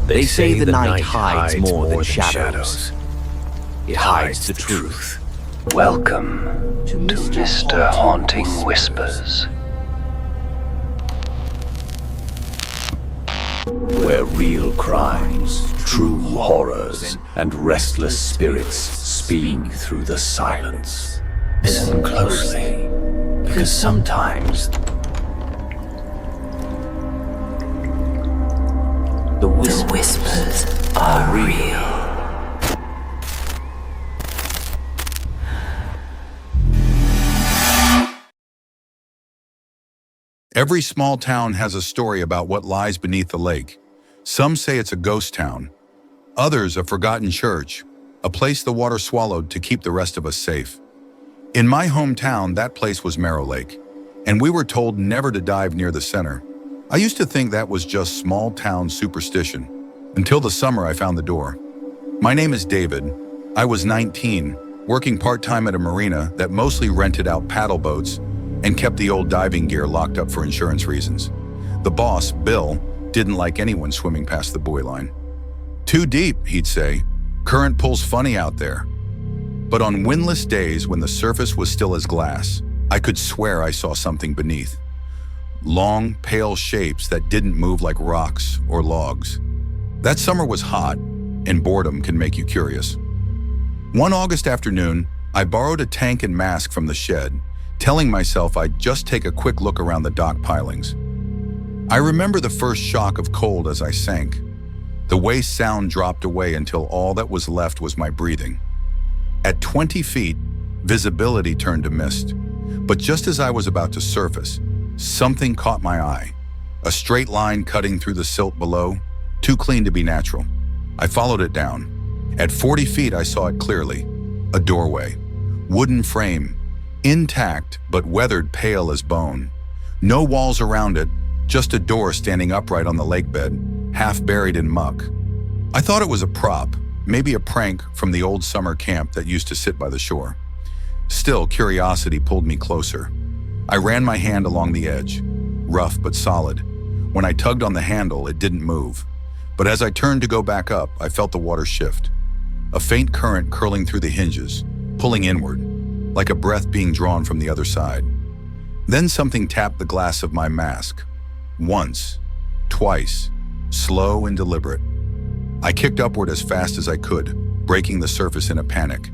They say the night hides more than shadows. It hides the truth. Welcome to Mr. Haunting Whispers, Where real crimes, true horrors, and restless spirits speak through the silence. Listen closely, because sometimes the whispers are real. Every small town has a story about what lies beneath the lake. Some say it's a ghost town. Others, a forgotten church, a place the water swallowed to keep the rest of us safe. In my hometown, that place was Merrow Lake, and we were told never to dive near the center. I used to think that was just small town superstition, until the summer I found the door. My name is David. I was 19, working part-time at a marina that mostly rented out paddle boats and kept the old diving gear locked up for insurance reasons. The boss, Bill, didn't like anyone swimming past the buoy line. Too deep, he'd say. Current pulls funny out there. But on windless days when the surface was still as glass, I could swear I saw something beneath. Long, pale shapes that didn't move like rocks or logs. That summer was hot, and boredom can make you curious. One August afternoon, I borrowed a tank and mask from the shed, telling myself I'd just take a quick look around the dock pilings. I remember the first shock of cold as I sank. The waist sound dropped away until all that was left was my breathing. At 20 feet, visibility turned to mist. But just as I was about to surface, something caught my eye. A straight line cutting through the silt below, too clean to be natural. I followed it down. At 40 feet, I saw it clearly. A doorway, wooden frame, intact but weathered pale as bone. No walls around it, just a door standing upright on the lake bed, half buried in muck. I thought it was a prop, maybe a prank from the old summer camp that used to sit by the shore. Still, curiosity pulled me closer. I ran my hand along the edge, rough but solid. When I tugged on the handle, it didn't move. But as I turned to go back up, I felt the water shift. A faint current curling through the hinges, pulling inward, like a breath being drawn from the other side. Then something tapped the glass of my mask. Once, twice, slow and deliberate. I kicked upward as fast as I could, breaking the surface in a panic.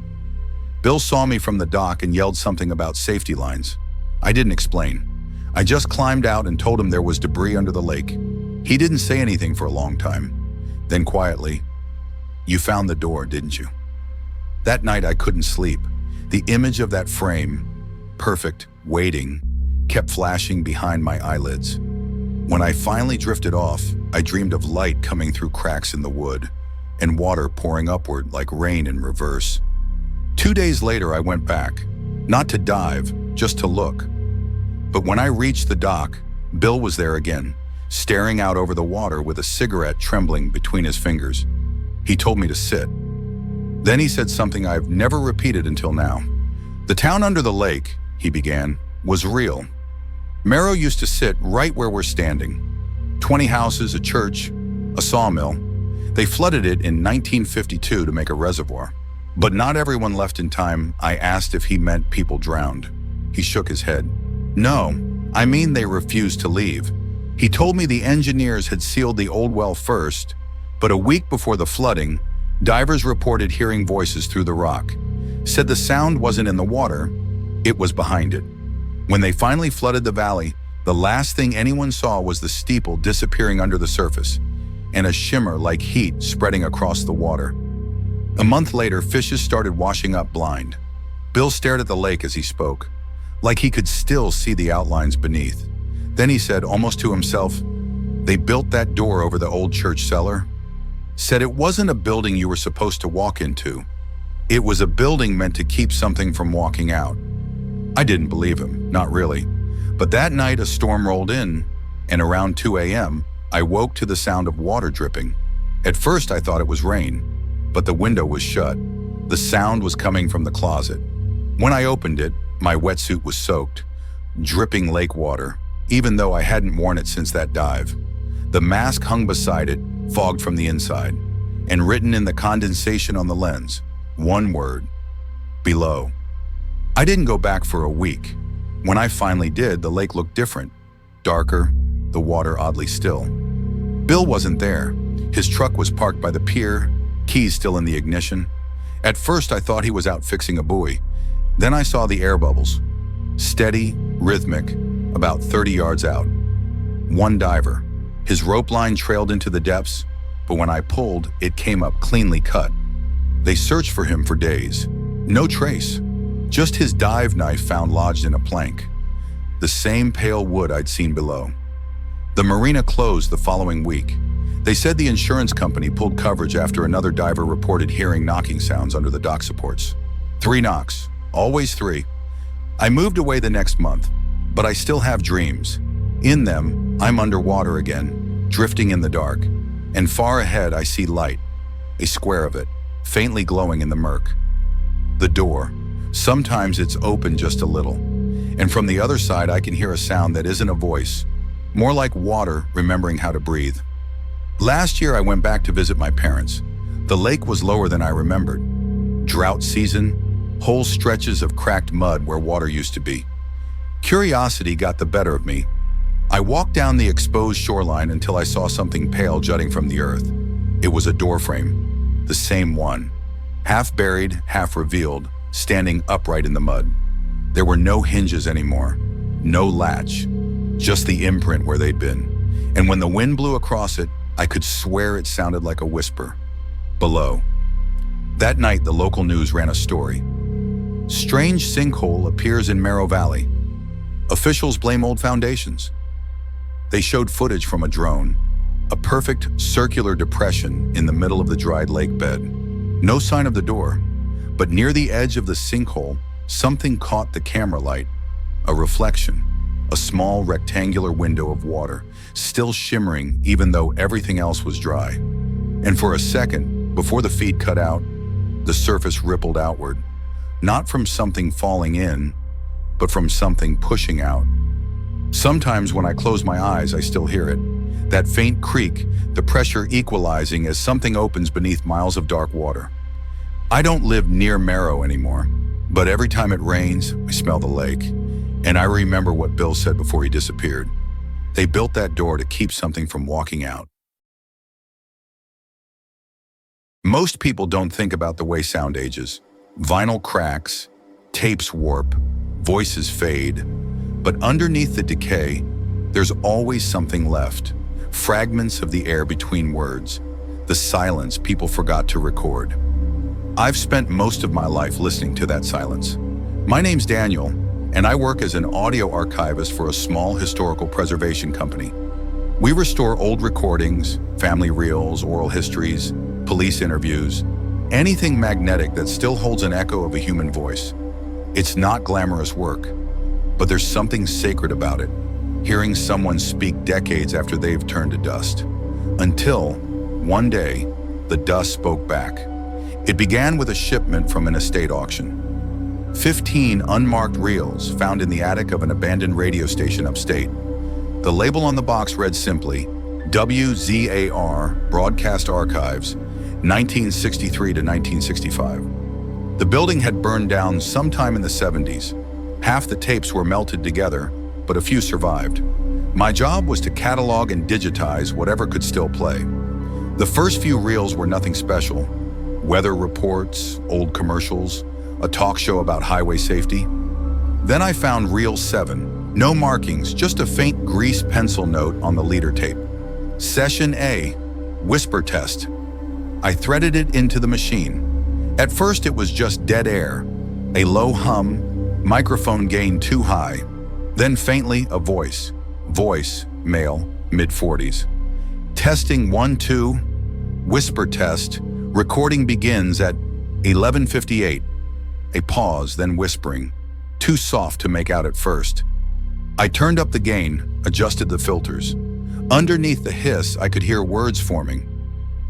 Bill saw me from the dock and yelled something about safety lines. I didn't explain. I just climbed out and told him there was debris under the lake. He didn't say anything for a long time. Then quietly, "You found the door, didn't you?" That night I couldn't sleep. The image of that frame, perfect, waiting, kept flashing behind my eyelids. When I finally drifted off, I dreamed of light coming through cracks in the wood and water pouring upward like rain in reverse. 2 days later, I went back, not to dive, just to look. But when I reached the dock, Bill was there again, staring out over the water with a cigarette trembling between his fingers. He told me to sit. Then he said something I've never repeated until now. "The town under the lake," he began, "was real. Merrow used to sit right where we're standing. 20 houses, a church, a sawmill. They flooded it in 1952 to make a reservoir. But not everyone left in time." I asked if he meant people drowned. He shook his head. "No, I mean they refused to leave." He told me the engineers had sealed the old well first, but a week before the flooding, divers reported hearing voices through the rock. Said the sound wasn't in the water, it was behind it. When they finally flooded the valley, the last thing anyone saw was the steeple disappearing under the surface, and a shimmer like heat spreading across the water. A month later, fishes started washing up blind. Bill stared at the lake as he spoke, like he could still see the outlines beneath. Then he said, almost to himself, "They built that door over the old church cellar." Said it wasn't a building you were supposed to walk into. It was a building meant to keep something from walking out. I didn't believe him, not really. But that night a storm rolled in, and around 2 a.m., I woke to the sound of water dripping. At first I thought it was rain, but the window was shut. The sound was coming from the closet. When I opened it, my wetsuit was soaked, dripping lake water, even though I hadn't worn it since that dive. The mask hung beside it, fogged from the inside, and written in the condensation on the lens, one word: below. I didn't go back for a week. When I finally did, the lake looked different, darker, the water oddly still. Bill wasn't there. His truck was parked by the pier, keys still in the ignition. At first, I thought he was out fixing a buoy. Then I saw the air bubbles, steady, rhythmic, about 30 yards out. One diver. His rope line trailed into the depths, but when I pulled, it came up cleanly cut. They searched for him for days. No trace. Just his dive knife found lodged in a plank. The same pale wood I'd seen below. The marina closed the following week. They said the insurance company pulled coverage after another diver reported hearing knocking sounds under the dock supports. 3 knocks, always 3. I moved away the next month, but I still have dreams. In them, I'm underwater again, drifting in the dark, and far ahead I see light, a square of it, faintly glowing in the murk. The door. Sometimes it's open just a little, and from the other side I can hear a sound that isn't a voice, more like water remembering how to breathe. Last year I went back to visit my parents. The lake was lower than I remembered. Drought season, whole stretches of cracked mud where water used to be. Curiosity got the better of me. I walked down the exposed shoreline until I saw something pale jutting from the earth. It was a doorframe, the same one, half buried, half revealed, standing upright in the mud. There were no hinges anymore, no latch, just the imprint where they'd been. And when the wind blew across it, I could swear it sounded like a whisper. Below. That night, the local news ran a story. Strange sinkhole appears in Merrow Valley. Officials blame old foundations. They showed footage from a drone, a perfect circular depression in the middle of the dried lake bed. No sign of the door, but near the edge of the sinkhole, something caught the camera light, a reflection, a small rectangular window of water, still shimmering even though everything else was dry. And for a second, before the feed cut out, the surface rippled outward, not from something falling in, but from something pushing out. Sometimes when I close my eyes, I still hear it, that faint creak, the pressure equalizing as something opens beneath miles of dark water. I don't live near Merrow anymore, but every time it rains, I smell the lake, and I remember what Bill said before he disappeared. They built that door to keep something from walking out. Most people don't think about the way sound ages. Vinyl cracks, tapes warp, voices fade, but underneath the decay, there's always something left. Fragments of the air between words, the silence people forgot to record. I've spent most of my life listening to that silence. My name's Daniel, and I work as an audio archivist for a small historical preservation company. We restore old recordings, family reels, oral histories, police interviews, anything magnetic that still holds an echo of a human voice. It's not glamorous work, but there's something sacred about it, hearing someone speak decades after they've turned to dust. Until, one day, the dust spoke back. It began with a shipment from an estate auction. 15 unmarked reels found in the attic of an abandoned radio station upstate. The label on the box read simply, WZAR Broadcast Archives, 1963 to 1965. The building had burned down sometime in the 70s. Half the tapes were melted together, but a few survived. My job was to catalog and digitize whatever could still play. The first few reels were nothing special. Weather reports, old commercials, a talk show about highway safety. Then I found reel 7, no markings, just a faint grease pencil note on the leader tape. Session A, whisper test. I threaded it into the machine. At first it was just dead air, a low hum, microphone gain too high. Then faintly a voice, male, mid-40s. Testing 1, 2, whisper test. Recording begins at 11:58. A pause, then whispering, too soft to make out at first. I turned up the gain, adjusted the filters. Underneath the hiss, I could hear words forming.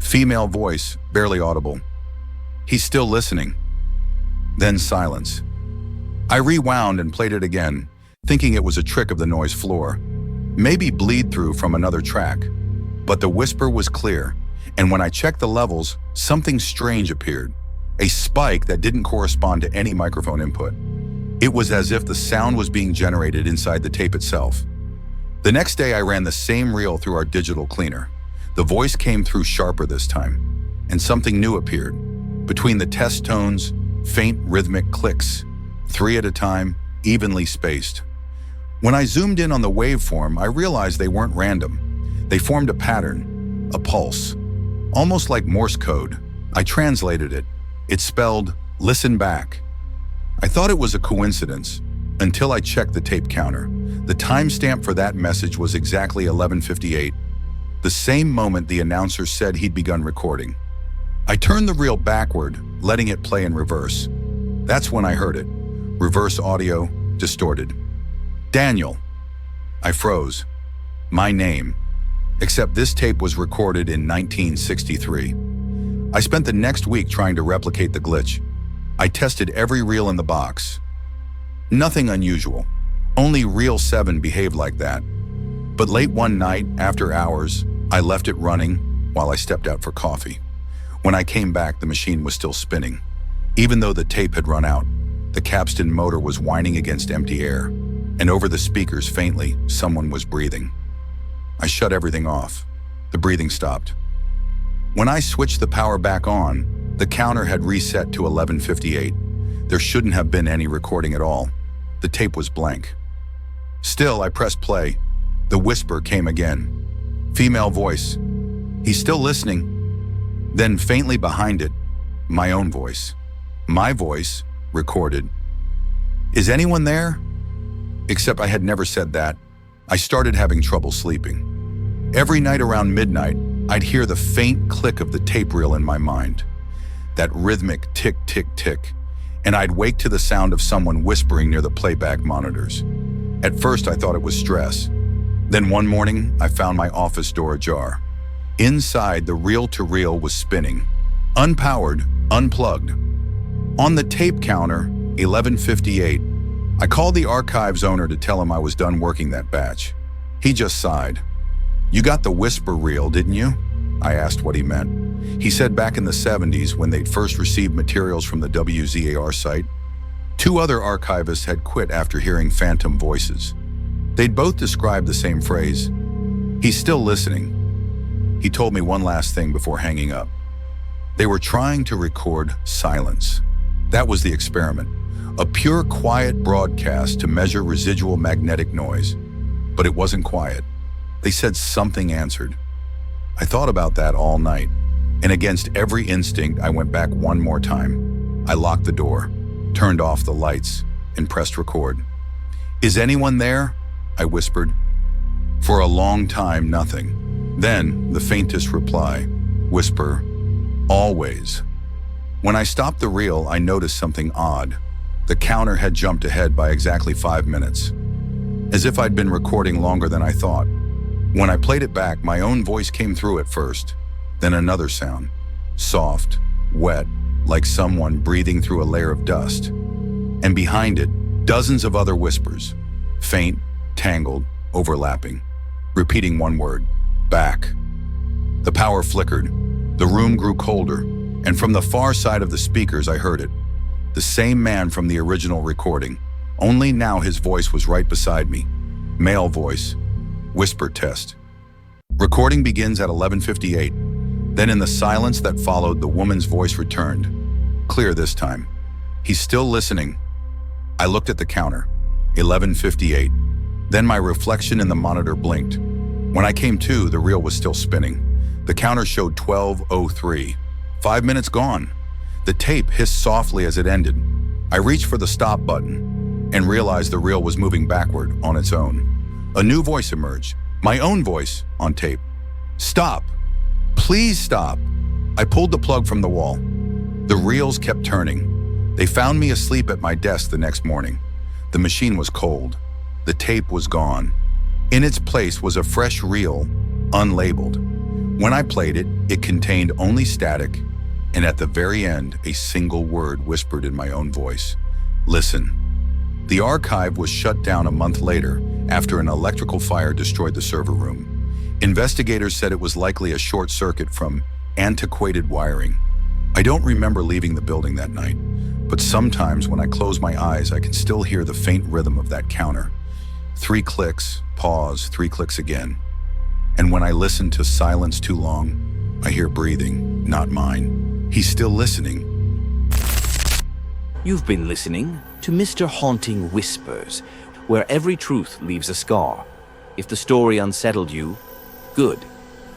Female voice, barely audible. He's still listening. Then silence. I rewound and played it again, thinking it was a trick of the noise floor. Maybe bleed through from another track. But the whisper was clear. And when I checked the levels, something strange appeared. A spike that didn't correspond to any microphone input. It was as if the sound was being generated inside the tape itself. The next day, I ran the same reel through our digital cleaner. The voice came through sharper this time, and something new appeared. Between the test tones, faint rhythmic clicks, 3 at a time, evenly spaced. When I zoomed in on the waveform, I realized they weren't random. They formed a pattern, a pulse, almost like Morse code. I translated it. It spelled, "Listen back." I thought it was a coincidence until I checked the tape counter. The timestamp for that message was exactly 11:58, the same moment the announcer said he'd begun recording. I turned the reel backward, letting it play in reverse. That's when I heard it. Reverse audio, distorted. Daniel. I froze. My name. Except this tape was recorded in 1963. I spent the next week trying to replicate the glitch. I tested every reel in the box. Nothing unusual. Only reel 7 behaved like that. But late one night, after hours, I left it running while I stepped out for coffee. When I came back, the machine was still spinning. Even though the tape had run out, the capstan motor was whining against empty air, and over the speakers, faintly, someone was breathing. I shut everything off. The breathing stopped. When I switched the power back on, the counter had reset to 11:58. There shouldn't have been any recording at all. The tape was blank. Still, I pressed play. The whisper came again. Female voice. He's still listening. Then faintly behind it, my own voice. My voice, recorded. Is anyone there? Except I had never said that. I started having trouble sleeping. Every night around midnight, I'd hear the faint click of the tape reel in my mind. That rhythmic tick, tick, tick. And I'd wake to the sound of someone whispering near the playback monitors. At first, I thought it was stress. Then one morning, I found my office door ajar. Inside, the reel-to-reel was spinning. Unpowered, unplugged. On the tape counter, 11:58, I called the archives owner to tell him I was done working that batch. He just sighed. "You got the whisper reel, didn't you?" I asked what he meant. He said back in the 70s, when they'd first received materials from the WZAR site, 2 other archivists had quit after hearing phantom voices. They'd both described the same phrase. "He's still listening." He told me one last thing before hanging up. They were trying to record silence. That was the experiment. A pure quiet broadcast to measure residual magnetic noise. But it wasn't quiet. They said something answered. I thought about that all night, and against every instinct, I went back one more time. I locked the door, turned off the lights, and pressed record. "Is anyone there?" I whispered. For a long time, nothing. Then, the faintest reply, whisper, "Always." When I stopped the reel, I noticed something odd. The counter had jumped ahead by exactly 5 minutes, as if I'd been recording longer than I thought. When I played it back, my own voice came through at first, then another sound, soft, wet, like someone breathing through a layer of dust. And behind it, dozens of other whispers, faint, tangled, overlapping, repeating one word, "back." The power flickered, the room grew colder, and from the far side of the speakers I heard it. The same man from the original recording, only now his voice was right beside me. Male voice. Whisper test. Recording begins at 11:58. Then in the silence that followed, the woman's voice returned. Clear this time. "He's still listening." I looked at the counter. 11:58. Then my reflection in the monitor blinked. When I came to, the reel was still spinning. The counter showed 12:03. 5 minutes gone. The tape hissed softly as it ended. I reached for the stop button and realized the reel was moving backward on its own. A new voice emerged, my own voice on tape. "Stop! Please stop!" I pulled the plug from the wall. The reels kept turning. They found me asleep at my desk the next morning. The machine was cold. The tape was gone. In its place was a fresh reel, unlabeled. When I played it, it contained only static, and at the very end, a single word whispered in my own voice. "Listen." The archive was shut down a month later after an electrical fire destroyed the server room. Investigators said it was likely a short circuit from antiquated wiring. I don't remember leaving the building that night, but sometimes when I close my eyes, I can still hear the faint rhythm of that counter. 3 clicks, pause, 3 clicks again. And when I listen to silence too long, I hear breathing, not mine. He's still listening. You've been listening to Mr. Haunting Whispers, where every truth leaves a scar. If the story unsettled you, good.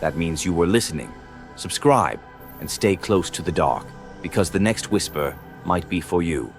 That means you were listening. Subscribe and stay close to the dark, because the next whisper might be for you.